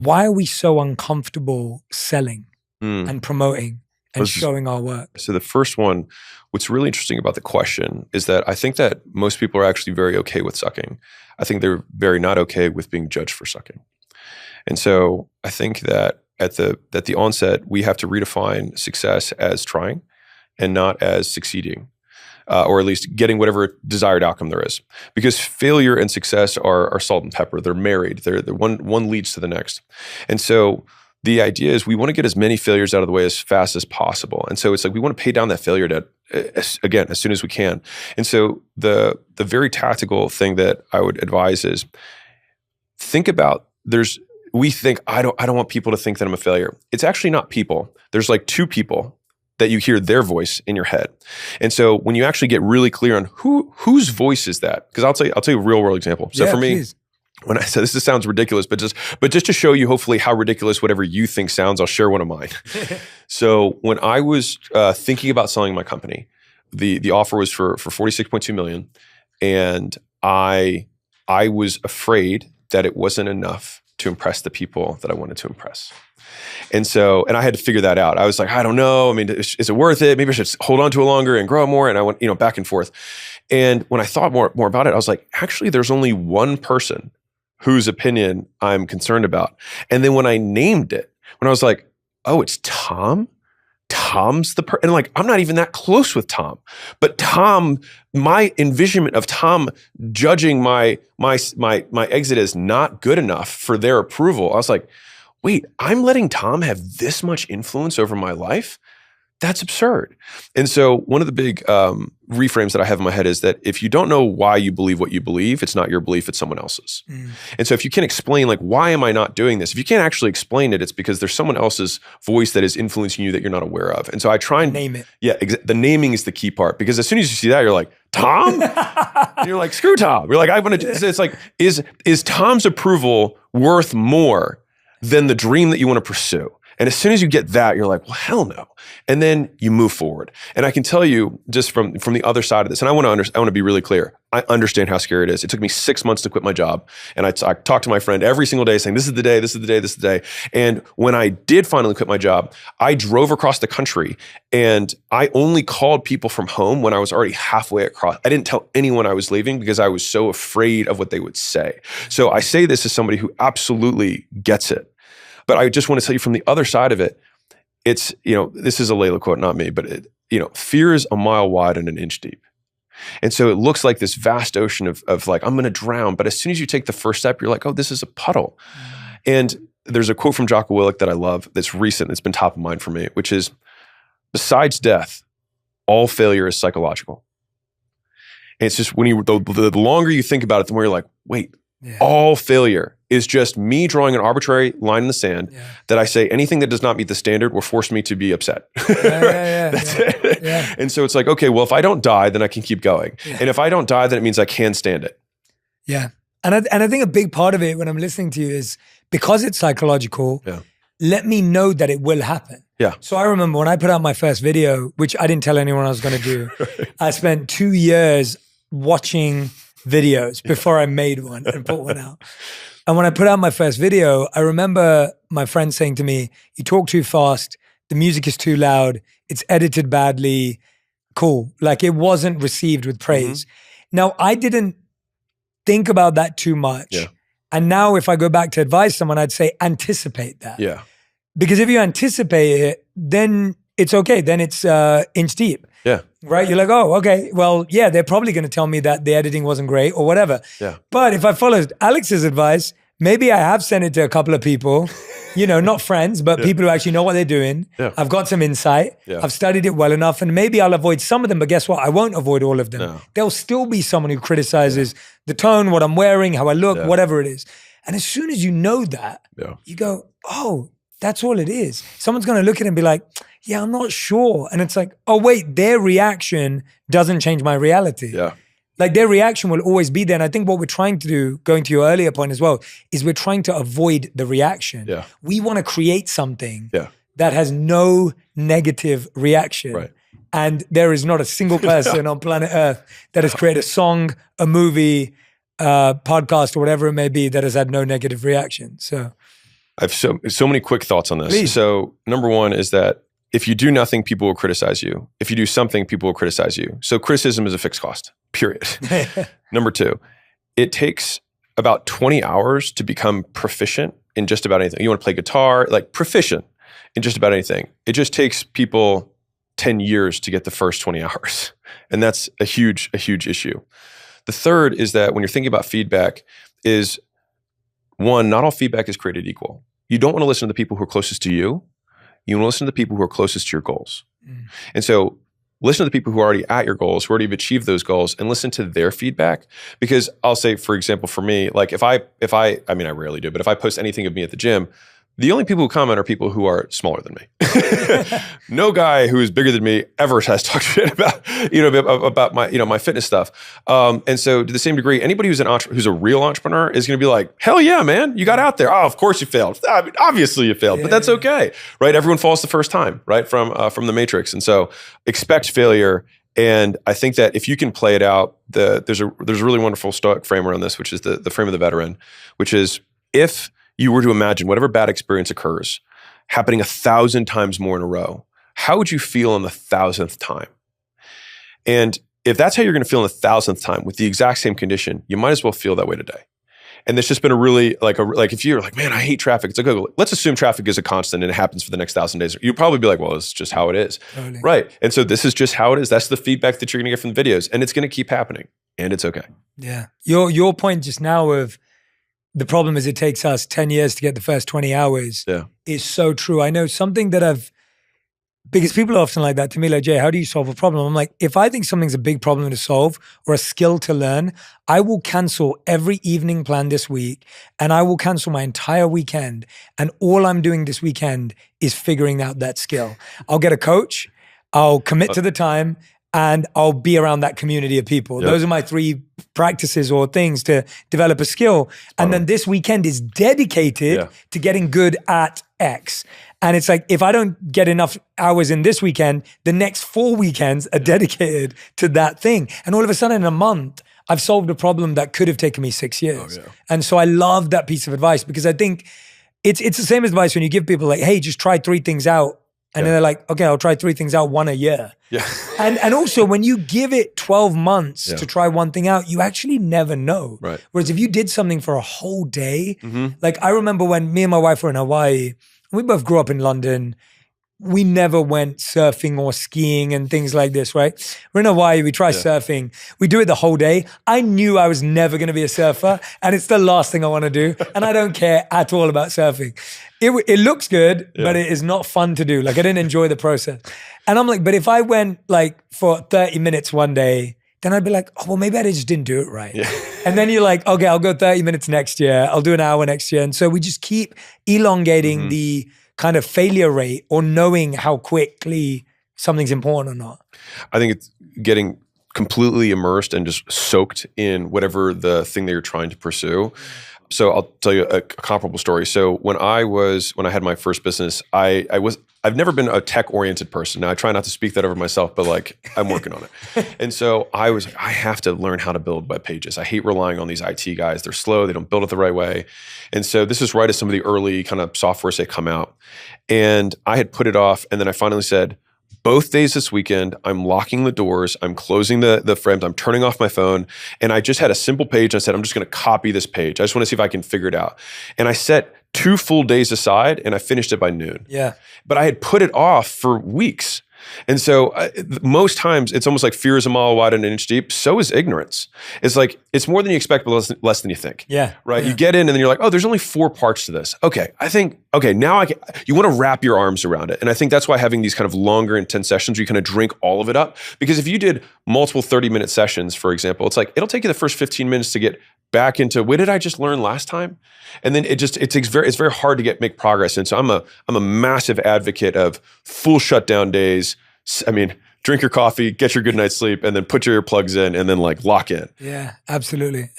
why are we so uncomfortable selling and promoting and showing our work? So the first one, what's really interesting about the question is that I think that most people are actually very okay with sucking. I think they're very not okay with being judged for sucking. And so I think that at the onset, we have to redefine success as trying and not as succeeding, or at least getting whatever desired outcome there is. Because failure and success are salt and pepper. They're married. They're one leads to the next. And so the idea is we want to get as many failures out of the way as fast as possible. And so it's like we want to pay down that failure debt, again, as soon as we can. And so the very tactical thing that I would advise is think about we think, I don't want people to think that I'm a failure. It's actually not people. There's like two people that you hear their voice in your head. And so when you actually get really clear on whose voice is that, because I'll tell you a real world example. So for me, please. When I said this sounds ridiculous, but just to show you hopefully how ridiculous whatever you think sounds, I'll share one of mine. So when I was thinking about selling my company, the offer was for $46.2 million, and I was afraid that it wasn't enough to impress the people that I wanted to impress. And I had to figure that out. I was like, I don't know. I mean, is it worth it? Maybe I should hold on to it longer and grow more. And I went, back and forth. And when I thought more about it, I was like, actually, there's only one person whose opinion I'm concerned about. And then when I named it, when I was like, oh, it's Tom? Tom's the and like, I'm not even that close with Tom, but Tom, my envisionment of Tom judging my exit as not good enough for their approval. I was like, wait, I'm letting Tom have this much influence over my life? That's absurd. And so one of the big reframes that I have in my head is that if you don't know why you believe what you believe, it's not your belief, it's someone else's. And so if you can't explain, like, why am I not doing this? If you can't actually explain it, it's because there's someone else's voice that is influencing you that you're not aware of. And so I try and name it. Yeah, the naming is the key part, because as soon as you see that, you're like, Tom? And you're like, screw Tom. You're like, I want to, it's like, is Tom's approval worth more than the dream that you want to pursue? And as soon as you get that, you're like, well, hell no. And then you move forward. And I can tell you just from the other side of this, and I want to be really clear. I understand how scary it is. It took me 6 months to quit my job. And I talked to my friend every single day saying, this is the day, this is the day, this is the day. And when I did finally quit my job, I drove across the country and I only called people from home when I was already halfway across. I didn't tell anyone I was leaving because I was so afraid of what they would say. So I say this as somebody who absolutely gets it. But I just want to tell you from the other side of it, it's, this is a Layla quote, not me, but fear is a mile wide and an inch deep. And so it looks like this vast ocean of like, I'm going to drown. But as soon as you take the first step, you're like, oh, this is a puddle. And there's a quote from Jocko Willink that I love that's recent, that's been top of mind for me, which is, besides death, all failure is psychological. And it's just the longer you think about it, the more you're like, wait, all failure is just me drawing an arbitrary line in the sand that I say anything that does not meet the standard will force me to be upset. That's it. Yeah. And so it's like, okay, well, if I don't die, then I can keep going. Yeah. And if I don't die, then it means I can stand it. Yeah. And I think a big part of it when I'm listening to you is because it's psychological, let me know that it will happen. Yeah. So I remember when I put out my first video, which I didn't tell anyone I was going to do, I spent 2 years watching videos before I made one and put one out. And when I put out my first video, I remember my friend saying to me, you talk too fast, the music is too loud, it's edited badly, cool. Like it wasn't received with praise. Now, I didn't think about that too much. Yeah. And now if I go back to advise someone, I'd say anticipate that. Yeah. Because if you anticipate it, then it's okay. Then it's inch deep. Yeah. Right? You're like, oh, okay. Well, yeah, they're probably going to tell me that the editing wasn't great or whatever. Yeah. But if I followed Alex's advice, maybe I have sent it to a couple of people, not friends, but people who actually know what they're doing. Yeah. I've got some insight. Yeah. I've studied it well enough, and maybe I'll avoid some of them, but guess what? I won't avoid all of them. No. There'll still be someone who criticizes the tone, what I'm wearing, how I look, whatever it is. And as soon as you know that, you go, oh, that's all it is. Someone's going to look at it and be like, yeah, I'm not sure. And it's like, oh, wait, their reaction doesn't change my reality. Yeah. Like their reaction will always be there. And I think what we're trying to do, going to your earlier point as well, is we're trying to avoid the reaction. Yeah. We want to create something that has no negative reaction. Right. And there is not a single person on planet Earth that has created a song, a movie, podcast, or whatever it may be that has had no negative reaction. So I have so many quick thoughts on this. Please. So number one is that if you do nothing, people will criticize you. If you do something, people will criticize you. So criticism is a fixed cost, period. Number two, it takes about 20 hours to become proficient in just about anything. You want to play guitar, like proficient in just about anything. It just takes people 10 years to get the first 20 hours. And that's a huge issue. The third is that when you're thinking about feedback is, one, not all feedback is created equal. You don't want to listen to the people who are closest to you. You want to listen to the people who are closest to your goals. And so listen to the people who are already at your goals, who already have achieved those goals, and listen to their feedback. Because I'll say, for example, for me, like if I mean, I rarely do, but if I post anything of me at the gym, the only people who comment are people who are smaller than me. No guy who is bigger than me ever has talked shit about, about my, my fitness stuff. And so to the same degree, anybody who's who's a real entrepreneur is going to be like, hell yeah, man, you got out there. Oh, of course you failed. I mean, obviously you failed, but that's okay, right? Everyone falls the first time, right? From the Matrix. And so expect failure. And I think that if you can play it out, there's a really wonderful Stoic frame around this, which is the frame of the veteran, which is if you were to imagine whatever bad experience occurs happening 1,000 times more in a row, how would you feel on the 1,000th time? And if that's how you're going to feel on the 1,000th time with the exact same condition, you might as well feel that way today. And there's just been a really, like if you're like, man, I hate traffic. It's like, okay, let's assume traffic is a constant and it happens for the next 1,000 days. You'd probably be like, well, it's just how it is. Totally. Right. And so this is just how it is. That's the feedback that you're going to get from the videos. And it's going to keep happening. And it's okay. Yeah. Your point just now of, the problem is it takes us 10 years to get the first 20 hours is so true. I know something that because people are often like that to me, like, Jay, how do you solve a problem? I'm like, if I think something's a big problem to solve or a skill to learn, I will cancel every evening plan this week and I will cancel my entire weekend. And all I'm doing this weekend is figuring out that skill. I'll get a coach, I'll commit to the time, and I'll be around that community of people. Yep. Those are my 3 practices or things to develop a skill. And then this weekend is dedicated to getting good at X. And it's like, if I don't get enough hours in this weekend, the next 4 weekends are dedicated to that thing. And all of a sudden in a month, I've solved a problem that could have taken me 6 years. Oh, yeah. And so I love that piece of advice because I think it's the same advice when you give people like, hey, just try 3 things out. And then they're like, okay, I'll try 3 things out, 1 a year. Yeah. And also when you give it 12 months to try one thing out, you actually never know. Right. Whereas if you did something for a whole day, like I remember when me and my wife were in Hawaii, we both grew up in London. We never went surfing or skiing and things like this, right? We're in Hawaii, we try surfing. We do it the whole day. I knew I was never going to be a surfer and it's the last thing I want to do. And I don't care at all about surfing. It looks good, but it is not fun to do. Like I didn't enjoy the process. And I'm like, but if I went like for 30 minutes one day, then I'd be like, oh, well, maybe I just didn't do it right. Yeah. And then you're like, okay, I'll go 30 minutes next year. I'll do an hour next year. And so we just keep elongating the kind of failure rate or knowing how quickly something's important or not. I think it's getting completely immersed and just soaked in whatever the thing that you're trying to pursue. So I'll tell you a comparable story. So when I had my first business, I've never been a tech-oriented person. Now I try not to speak that over myself, but like I'm working on it. And so I have to learn how to build web pages. I hate relying on these IT guys. They're slow. They don't build it the right way. And so this is right as some of the early kind of softwares that come out. And I had put it off. And then I finally said, both days this weekend, I'm locking the doors, I'm closing the frames, I'm turning off my phone, and I just had a simple page. I said, I'm just going to copy this page. I just want to see if I can figure it out. And I set 2 full days aside, and I finished it by noon. Yeah. But I had put it off for weeks. And so most times it's almost like fear is a mile wide and an inch deep. So is ignorance. It's like, it's more than you expect, but less than you think. Yeah. Right. Yeah. You get in and then you're like, oh, there's only 4 parts to this. Okay. Now you want to wrap your arms around it. And I think that's why having these kind of longer, intense sessions where you kind of drink all of it up, because if you did multiple 30-minute sessions, for example, it's like, it'll take you the first 15 minutes to get back into, what did I just learn last time? And then it's very hard to make progress. And so I'm a massive advocate of full shutdown days. I mean, drink your coffee, get your good night's sleep, and then put your earplugs in and then like lock in. Yeah, absolutely.